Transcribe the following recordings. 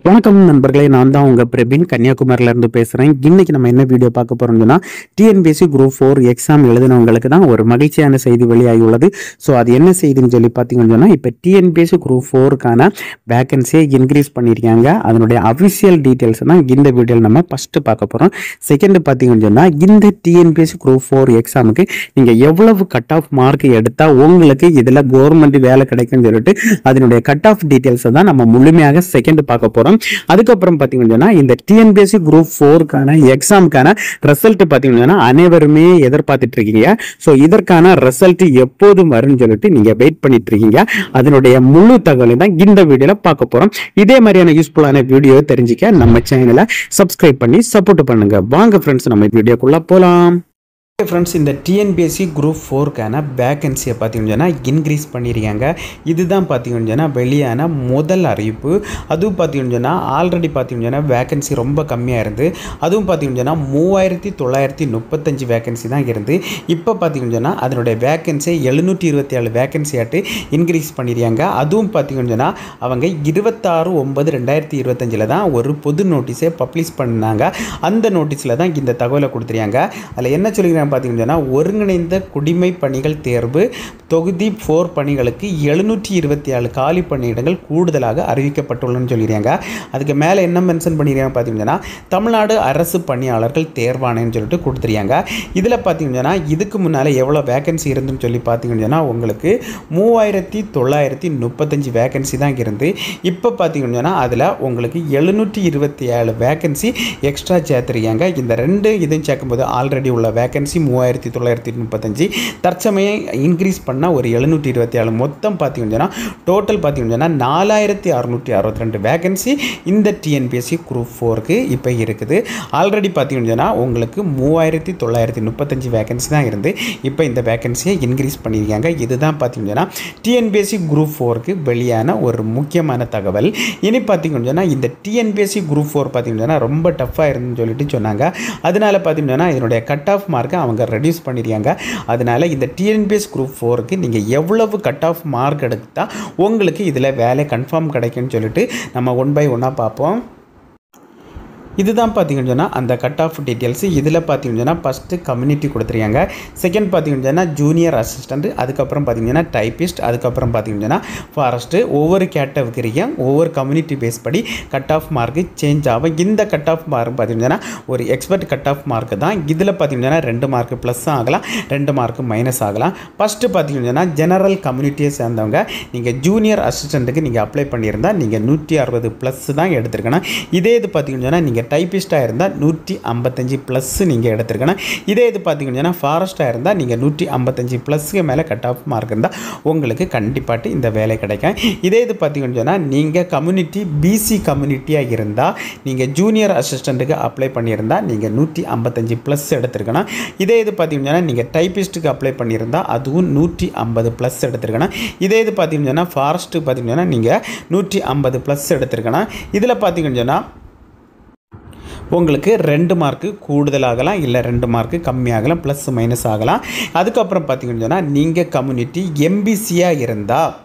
வணக்கம் நண்பர்களே, நான் தான் உங்க பிரபின் கன்னியாகுமரியில இருந்து பேசுறேன். இன்னைக்கு நம்ம என்ன வீடியோ பார்க்க போறோம்னா, டிஎன்பிஎஸ்சி குரூப் 4 எக்ஸாம் எழுதினவங்களுக்கு தான் ஒரு மகிழ்ச்சியான செய்தி வெளியாகி உள்ளது. ஸோ அது என்ன செய்தின்னு சொல்லி பார்த்தீங்கன்னு சொன்னா, இப்போ டிஎன்பிஎஸ்சி குரூப் 4க்கான வேகன்சியை இன்க்ரீஸ் பண்ணியிருக்காங்க. அதனுடைய அஃபிஷியல் டீட்டெயில்ஸ் தான் இந்த வீடியோவில் நம்ம ஃபர்ஸ்ட் பார்க்க போறோம். செகண்ட் பார்த்தீங்கன்னு சொன்னா, இந்த டிஎன்பிஎஸ்சி குரூப் 4 எக்ஸாமுக்கு நீங்க எவ்வளவு கட் ஆஃப் மார்க் எடுத்தா உங்களுக்கு இதுல கவர்மெண்ட் வேலை கிடைக்கும்னு சொல்லிட்டு அதனுடைய கட் ஆஃப் டீட்டெயில்ஸை தான் நம்ம முழுமையாக செகண்ட் பார்க்க போறோம். அதுக்கப்புறம் பாத்தீங்கன்னா இந்த டிஎன்பிஎஸ்சி குரூப் 4க்கான எக்ஸாமுக்கான ரிசல்ட் பாத்தீங்கன்னா அனைவருமே எதிர்பார்த்துட்டு இருக்கீங்க. ஸோ இதற்கான ரிசல்ட் எப்போது வரும்னு சொல்லிட்டு நீங்க வெயிட் பண்ணிட்டு இருக்கீங்க. அதனுடைய முழு தகவலை தான் இந்த வீடியோல பார்க்க போறோம். இதே மாதிரியான யூஸ்ஃபுல்லான வீடியோ தெரிஞ்சுக்க நம்ம சேனலை சப்ஸ்கிரைப் பண்ணி சப்போர்ட் பண்ணுங்க. வாங்க ஃப்ரெண்ட்ஸ், நம்ம வீடியோக்குள்ள போலாம். ஃப்ரெண்ட்ஸ், இந்த டிஎன்பிஎஸ்சி குரூப் 4க்கான வேகன்சியை பார்த்தீங்கன்னா இன்க்ரீஸ் பண்ணியிருக்காங்க. இதுதான் பார்த்தீங்கன்னா வெளியான முதல் அறிவிப்பு. அதுவும் பார்த்தீங்கன்னா ஆல்ரெடி பார்த்தீங்கன்னா வேகன்சி ரொம்ப கம்மியாக இருந்து, அதுவும் பார்த்தீங்கன்னா 3935 வேகன்சி தான் இருந்து. இப்போ பார்த்தீங்கன்னா அதனுடைய வேகன்சி 727 வேகன்சியாட்டு இன்க்ரீஸ் பண்ணியிருக்காங்க. அதுவும் பார்த்தீங்கன்னா அவங்க 26/9/2025 தான் ஒரு பொது நோட்டீஸை பப்ளிஷ் பண்ணாங்க. அந்த நோட்டீஸில் தான் இந்த தகவலை கொடுத்துருக்காங்க. அதில் என்ன சொல்லிக்கிறாங்க பார்த்தீங்கன்னா, ஒருங்கிணைந்த குடிமை பணிகள் தேர்வு தொகுதி 4 பணிகளுக்கு 727 காலி பணியிடங்கள் கூடுதலாக அறிவிக்கப்பட்டுள்ளன்னு சொல்லியிருக்காங்க. அதுக்கு மேலே என்ன மென்ஷன் பண்ணியிருக்காங்க பார்த்தீங்கன்னா, தமிழ்நாடு அரசு பணியாளர்கள் தேர்வாணைன்னு சொல்லிட்டு கொடுத்துருக்காங்க. இதில் பார்த்தீங்கன்னா இதுக்கு முன்னால் எவ்வளோ வேகன்சி இருந்துன்னு சொல்லி பார்த்தீங்கன்னா உங்களுக்கு 3935 வேகன்சி தான் இருந்து. இப்போ பார்த்தீங்கன்னா அதில் உங்களுக்கு 727 வேகன்சி எக்ஸ்ட்ரா சேர்த்துருக்காங்க. இந்த ரெண்டு இதுவும் சேர்க்கும்போது ஆல்ரெடி உள்ள வேகன்சி 3935 தற்சமயம் இன்க்ரீஸ் பண்ணால் ஒரு 727 மொத்தம் பார்த்தீங்கன்னா டோட்டல் பார்த்தீங்கன்னா 4662 வேகன்சி இந்த டிஎன்பிஎஸ்சி குரூப் 4க்கு இப்போ இருக்குது. ஆல்ரெடி பார்த்தீங்கன்னா உங்களுக்கு 3935 வேகன்சி தான் இருந்து. இப்போ இந்த வேகன்சியை இன்க்ரீஸ் பண்ணியிருக்காங்க. இதுதான் பார்த்தீங்கன்னா டிஎன்பிஎஸ்சி குரூப் 4க்கு வெளியான ஒரு முக்கியமான தகவல். இனி பார்த்தீங்கன்னா இந்த டிஎன்பிஎஸ்சி குரூப் 4 பார்த்தீங்கன்னா ரொம்ப டஃப்பாக இருந்துன்னு சொல்லிட்டு சொன்னாங்க. அதனால பார்த்தீங்கன்னா இதனுடைய கட் ஆஃப் மார்க்கை அவங்க ரெடியூஸ் பண்ணியிருக்காங்க. அதனால இந்த டிஎன்பிஎஸ் குரூப் 4க்கு நீங்கள் எவ்வளவு கட் ஆஃப் மார்க் எடுத்தால் உங்களுக்கு இதில் வேலை கன்ஃபார்ம் கிடைக்கும்னு சொல்லிட்டு நம்ம ஒன் பை ஒன்னாக பார்ப்போம். இதுதான் பார்த்தீங்கன்னா அந்த கட் ஆஃப் டீட்டெயில்ஸ். இதில் பார்த்தீங்கன்னா ஃபஸ்ட்டு கம்யூனிட்டி கொடுத்துருக்காங்க. செகண்ட் பார்த்தீங்கன்னா ஜூனியர் அசிஸ்டண்ட், அதுக்கப்புறம் பார்த்தீங்கன்னா டைப்பிஸ்ட், அதுக்கப்புறம் பார்த்தீங்கன்னா ஃபாரஸ்ட்டு. ஒவ்வொரு கேட்டகரியும் ஒவ்வொரு கம்யூனிட்டி பேஸ் படி கட் ஆஃப் மார்க்கு சேஞ்ச் ஆகும். இந்த கட் ஆஃப் மார்க் பார்த்தீங்கன்னா ஒரு எக்ஸ்பர்ட் கட் ஆஃப் மார்க்கு தான். இதில் பார்த்தீங்கன்னா 2 மார்க்கு ப்ளஸ் ஆகலாம், 2 மார்க்கு மைனஸ் ஆகலாம். ஃபஸ்ட்டு பார்த்தீங்கன்னா ஜெனரல் கம்யூனிட்டியை சேர்ந்தவங்க நீங்கள் ஜூனியர் அசிஸ்டண்ட்டுக்கு நீங்கள் அப்ளை பண்ணியிருந்தால் நீங்கள் 160 ப்ளஸ் தான் எடுத்துருக்கணும். இதே இது பார்த்தீங்கன்னா நீங்கள் டைப்பிஸ்டாக இருந்தால் 155 ப்ளஸ் நீங்கள் எடுத்துருக்கணும். இதே இது பார்த்தீங்கன்னா ஃபாரஸ்ட்டாக இருந்தால் நீங்கள் 155 ப்ளஸ்க்கு மேலே கட் ஆஃப் மார்க் இருந்தால் உங்களுக்கு கண்டிப்பாட்டு இந்த வேலை கிடைக்கும். இதே இது பார்த்தீங்கன்னா நீங்கள் கம்யூனிட்டி பிசி கம்யூனிட்டியாக இருந்தால் நீங்கள் ஜூனியர் அசிஸ்டண்ட்டுக்கு அப்ளை பண்ணியிருந்தால் நீங்கள் 155 ப்ளஸ் எடுத்துருக்கணும். இதே இது பார்த்தீங்கன்னா நீங்கள் டைப்பிஸ்ட்டுக்கு அப்ளை பண்ணியிருந்தால் அதுவும் 150 ப்ளஸ் எடுத்துருக்கணும். இதே இது பார்த்தீங்கன்னா ஃபாரஸ்ட்டு பார்த்தீங்கன்னா நீங்கள் 150 ப்ளஸ் எடுத்துருக்கணும். இதில் பார்த்தீங்கன்னா உங்களுக்கு 2 மார்க்கு கூடுதலாகலாம், இல்லை 2 மார்க்கு கம்மியாகலாம், ப்ளஸ் மைனஸ் ஆகலாம். அதுக்கப்புறம் பார்த்தீங்கன்னா நீங்கள் கம்யூனிட்டி எம்பிசியாக இருந்தால்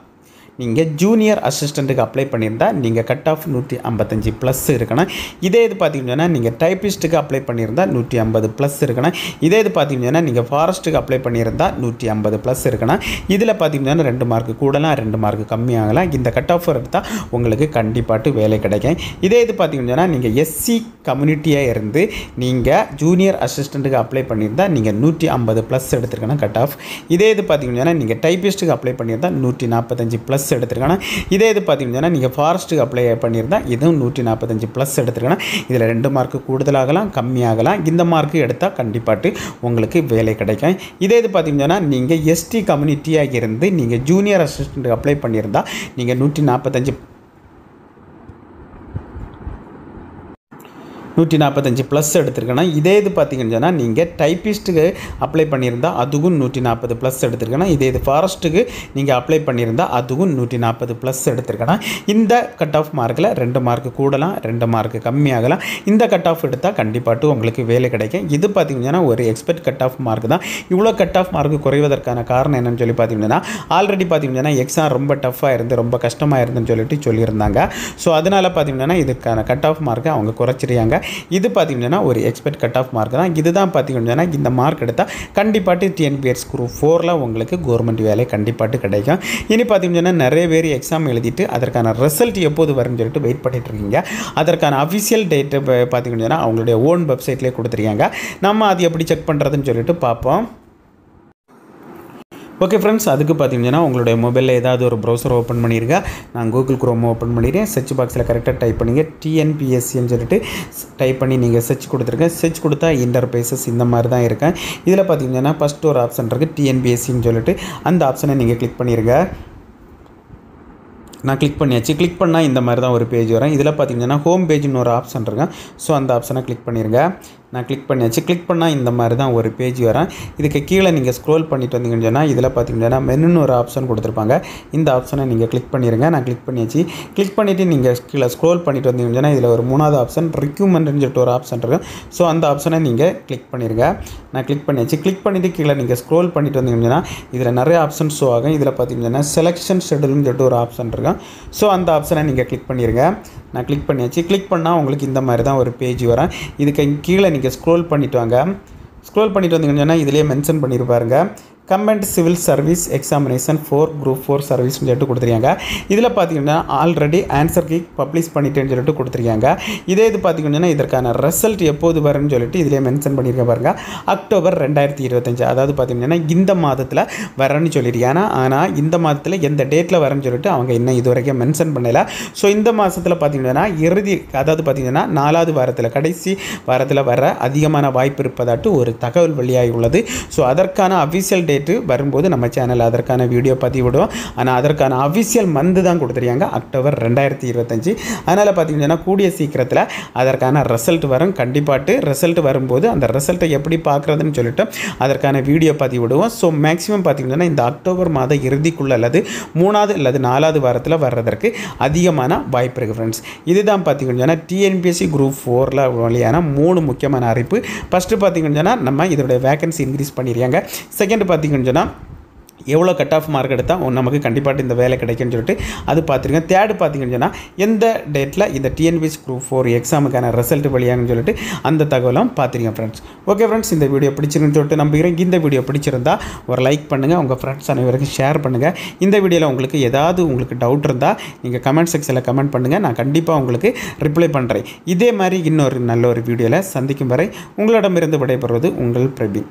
நீங்கள் ஜூனியர் அசிஸ்டண்ட்டுக்கு அப்ளை பண்ணியிருந்தால் நீங்கள் கட் ஆஃப் 155 ப்ளஸ் இருக்கணும். இதே இது பார்த்தீங்கன்னா நீங்கள் டைப்பிஸ்ட்டுக்கு அப்ளை பண்ணியிருந்தால் 150 ப்ளஸ் இருக்கணும். இதே இது பார்த்தீங்கன்னா நீங்கள் ஃபாரஸ்ட்டுக்கு அப்ளை பண்ணியிருந்தால் 150 ப்ளஸ் இருக்கணும். இதில் பார்த்தீங்கன்னா 2 மார்க்கு கூடலாம், 2 மார்க்கு கம்மியாகலாம். இந்த கட் ஆஃப் எடுத்தால் உங்களுக்கு கண்டிப்பாட்டு வேலை கிடைக்கும். இதே இது பார்த்தீங்கன்னா நீங்கள் எஸ்சி கம்யூனிட்டியாக இருந்து நீங்கள் ஜூனியர் அசிஸ்டண்ட்டுக்கு அப்ளை பண்ணியிருந்தால் நீங்கள் 150 ப்ளஸ் எடுத்துருக்கணும் கட் ஆஃப். இதே இது பார்த்தீங்கன்னா நீங்கள் டைப்பிஸ்ட்டுக்கு அப்ளை பண்ணியிருந்தால் 145 ப்ளஸ் எடுத்துருக்கணும். இதே இது பார்த்தீங்கன்னா நீங்கள் ஃபாரஸ்ட்டுக்கு அப்ளை பண்ணியிருந்தால் இதுவும் 145 ப்ளஸ் எடுத்துருக்கணும். இதில் 2 மார்க்கு கூடுதலாகலாம், கம்மியாகலாம். இந்த மார்க்கு எடுத்தால் கண்டிப்பாட்டு உங்களுக்கு வேலை கிடைக்கும். இதே இது பார்த்தீங்கன்னா நீங்கள் எஸ்டி கம்யூனிட்டியாக இருந்து நீங்கள் ஜூனியர் அசிஸ்டண்ட்டுக்கு அப்ளை பண்ணியிருந்தால் நீங்கள் 145 145 ப்ளஸ் எடுத்துருக்கேன்னா இதே இது பார்த்தீங்கன்னு சொன்னால் நீங்கள் டைப்பிஸ்ட்டுக்கு அப்ளை பண்ணியிருந்தால் அதுவும் 140 ப்ளஸ் எடுத்துருக்கேன்னா இதே இது ஃபாரஸ்ட்டுக்கு நீங்கள் அப்ளை பண்ணியிருந்தால் அதுவும் 140 ப்ளஸ் எடுத்துருக்கேன்னா இந்த கட் ஆஃப் மார்க்கில் 2 மார்க் கூடலாம் 2 மார்க் கம்மியாகலாம். இந்த கட் ஆஃப் எடுத்தால் கண்டிப்பாக உங்களுக்கு வேலை கிடைக்கும். இது பார்த்தீங்கன்னா ஒரு எக்ஸ்பெக்ட் கட் ஆஃப் மார்க் தான். இவ்வளோ கட் ஆஃப் மார்க் குறைவதற்கான காரணம் என்னன்னு சொல்லி பார்த்தீங்கன்னா ஆல்ரெடி பார்த்தீங்கன்னா எக்ஸாம் ரொம்ப டஃப்பாக இருந்து ரொம்ப கஷ்டமாக இருந்துன்னு சொல்லியிருந்தாங்க. ஸோ அதனால் பார்த்தீங்கன்னா இதுக்கான கட் ஆஃப் மார்க்கை அவங்க குறைச்சிருக்காங்க. இது பார்த்தீங்கன்னா ஒரு எக்ஸ்பெக்ட் கட் ஆஃப் மார்க் தான். இதுதான் பார்த்தீங்கன்னா இந்த மார்க் எடுத்தால் கண்டிப்பாட்டு டிஎன்பிஎஸ்சி குரூப் 4ல் உங்களுக்கு கவர்மெண்ட் வேலை கண்டிப்பாட்டு கிடைக்கும். இனி பார்த்தீங்கன்னா நிறைய பேர் எக்ஸாம் எழுதிட்டு அதற்கான ரிசல்ட் எப்போது வரும்னு சொல்லிட்டு வெயிட் பண்ணிட்டு இருக்கீங்க. அதற்கான அஃபிஷியல் டேட்டு பார்த்தீங்கன்னா அவங்களுடைய ஓன் வெப்சைட்லேயே கொடுத்துருக்காங்க. நம்ம அது எப்படி செக் பண்ணுறதுன்னு சொல்லிட்டு பார்ப்போம். ஓகே ஃப்ரெண்ட்ஸ், அதுக்கு பார்த்தீங்கன்னா உங்களுடைய மொபைலில் ஏதாவது ஒரு ப்ரௌசர் ஓப்பன் பண்ணியிருக்கா. நான் கூகுள் குரோம் ஓப்பன் பண்ணிடுறேன். சர்ச் பாக்ஸில் கரெக்டாக டைப் பண்ணிங்க டிஎன்பிஎஸ்சின்னு சொல்லிட்டு டைப் பண்ணி நீங்கள் சர்ச் கொடுத்துருக்கேன். சர்ச் கொடுத்தா இன்டர்பேசஸ் இந்த மாதிரி தான் இருக்கேன். இதில் பார்த்தீங்கன்னா ஃபஸ்ட்டு ஒரு ஆப்ஷன் இருக்குது டிஎன்பிஎஸ்சின்னு சொல்லிட்டு அந்த ஆப்ஷனை நீங்கள் கிளிக் பண்ணிடுங்க. நான் கிளிக் பண்ணியாச்சு. கிளிக் பண்ணால் இந்த மாதிரி தான் ஒரு பேஜ் வரும். இதில் பார்த்தீங்கன்னா ஹோம் பேஜ்னு ஒரு ஆப்ஷன் இருக்கேன். ஸோ அந்த ஆப்ஷனை கிளிக் பண்ணிடுங்க. நான் கிளிக் பண்ணியாச்சு. கிளிக் பண்ணால் இந்த மாதிரி தான் ஒரு பேஜ் வரும். இதுக்கு கீழே நீங்கள் ஸ்க்ரோல் பண்ணிட்டு வந்தீங்கன்னு சொன்னால் இதில் பார்த்தீங்கன்னா மெனுன்னு ஒரு ஆப்ஷன் கொடுத்துருப்பாங்க. இந்த ஆப்ஷனை நீங்கள் கிளிக் பண்ணிடுங்க. நான் கிளிக் பண்ணியாச்சு. கிளிக் பண்ணிவிட்டு நீங்கள் கீழே ஸ்க்ரோல் பண்ணிட்டு வந்தீங்கன்னு சொன்னால் இதில் ஒரு 3வது ஆப்ஷன் ரெக்யூமெண்ட்னு சொல்லிட்டு ஒரு ஆப்ஷன் இருக்கும். ஸோ அந்த ஆப்ஷனை நீங்கள் கிளிக் பண்ணிடுங்க. நான் கிளிக் பண்ணியாச்சு. கிளிக் பண்ணிவிட்டு கீழே நீங்கள் ஸ்க்ரோல் பண்ணிட்டு வந்தீங்கன்னு சொன்னால் இதில் நிறைய ஆப்ஷன் ஷோ ஆகும். இதில் பார்த்தீங்கன்னா செலெக்ஷன் ஷெட்யூல்னு சொல்லிட்டு ஒரு ஆப்ஷன் இருக்கும். ஸோ அந்த ஆப்ஷனை நீங்கள் கிளிக் பண்ணிடுங்க. நான் கிளிக் பண்ணியாச்சு. கிளிக் பண்ணால் உங்களுக்கு இந்த மாதிரி தான் ஒரு பேஜ் வரும். இதுக்கு கீழே நீங்கள் ஸ்க்ரோல் பண்ணிட்டு வாங்க. ஸ்க்ரோல் பண்ணிட்டு வந்தீங்கன்னு சொன்னால் இதிலே மென்ஷன் பண்ணியிருப்பாருங்க combined civil service examination 4 group 4 சர்வீஸ்னு சொல்லிட்டு கொடுத்துருக்காங்க. இதில் பார்த்தீங்கன்னா ஆல்ரெடி ஆன்சர் கீ பப்ளிஷ் பண்ணிட்டேன்னு சொல்லிட்டு கொடுத்துருக்காங்க. இதே இது பார்த்தீங்கன்னா இதற்கான ரிசல்ட் எப்போது வரும்னு சொல்லிட்டு இதிலே மென்ஷன் பண்ணியிருக்க பாருங்கள். அக்டோபர் 2025 அதாவது பார்த்தீங்கன்னா இந்த மாதத்தில் வரேன்னு சொல்லியிருக்காங்க. ஆனால் இந்த மாதத்தில் எந்த டேட்டில் வரேன்னு சொல்லிட்டு அவங்க இன்னும் இது வரைக்கும் மென்ஷன் பண்ணலை. ஸோ இந்த மாதத்தில் பார்த்தீங்கன்னா இறுதி அதாவது பார்த்தீங்கன்னா 4வது வாரத்தில் கடைசி வாரத்தில் வர அதிகமான வாய்ப்பு இருப்பதாட்டு ஒரு தகவல் வெளியாகி உள்ளது. ஸோ அதற்கான அஃபிஷியல் டேட்டு வரும்போது நம்ம சேனல் அதற்கான வீடியோ பதிவிடுவோம். ஆனால் அதற்கான அஃபிஷியல் மந்த் தான் கொடுத்துருக்காங்க அக்டோபர் 2025. அதனால் பார்த்தீங்கன்னா கூடிய சீக்கிரத்தில் அதற்கான ரிசல்ட் வரும். கண்டிப்பாட்டு ரிசல்ட் வரும்போது அந்த ரிசல்ட்டை எப்படி பார்க்குறதுன்னு சொல்லிட்டு அதற்கான வீடியோ பதிவிடுவோம். ஸோ மேக்ஸிமம் பார்த்தீங்கன்னா இந்த அக்டோபர் மாத இறுதிக்குள்ள அல்லது 3வது அல்லது 4வது வாரத்தில் வர்றதற்கு அதிகமான வாய்ப்பு இருக்குது ஃப்ரெண்ட்ஸ். இதுதான் பார்த்தீங்கன்னா டிஎன்பிஎஸ்சி குரூப் 4ல் வழியான 3 முக்கியமான அறிவிப்பு. ஃபஸ்ட்டு பார்த்தீங்கன்னா நம்ம இதோடைய வேகன்சி இன்க்ரீஸ் பண்ணியிருக்காங்க. செகண்ட் பார்த்தீங்கன்னா எவ்வளோ கட் ஆஃப் மார்க் எடுத்தால் நமக்கு கண்டிப்பாக இந்த வேலை கிடைக்கும்னு சொல்லிட்டு அது பார்த்துருக்கேன். தேர்டு பார்த்தீங்கன்னு சொன்னால் எந்த டேட்டில் இந்த டிஎன்பிஎஸ்சி குரூப் 4 எக்ஸாமுக்கான ரிசல்ட் வெளியாகுன்னு சொல்லிட்டு அந்த தகவலும் பார்த்துருக்கேன் ஃப்ரெண்ட்ஸ். ஓகே ஃப்ரெண்ட்ஸ், இந்த வீடியோ பிடிச்சிருக்குன்னு சொல்லிட்டு நம்புகிறேன். இந்த வீடியோ பிடிச்சிருந்தா ஒரு லைக் பண்ணுங்கள், உங்கள் ஃப்ரெண்ட்ஸ் அனைவருக்கும் ஷேர் பண்ணுங்கள். இந்த வீடியோவில் உங்களுக்கு ஏதாவது உங்களுக்கு டவுட் இருந்தால் நீங்கள் கமெண்ட் செக்ஷனில் கமெண்ட் பண்ணுங்கள். நான் கண்டிப்பாக உங்களுக்கு ரிப்ளை பண்ணுறேன். இதே மாதிரி இன்னொரு நல்ல ஒரு வீடியோவில் சந்திக்கும் வரை உங்களிடமிருந்து விடைபெறுவது உங்கள் பிரபீன்.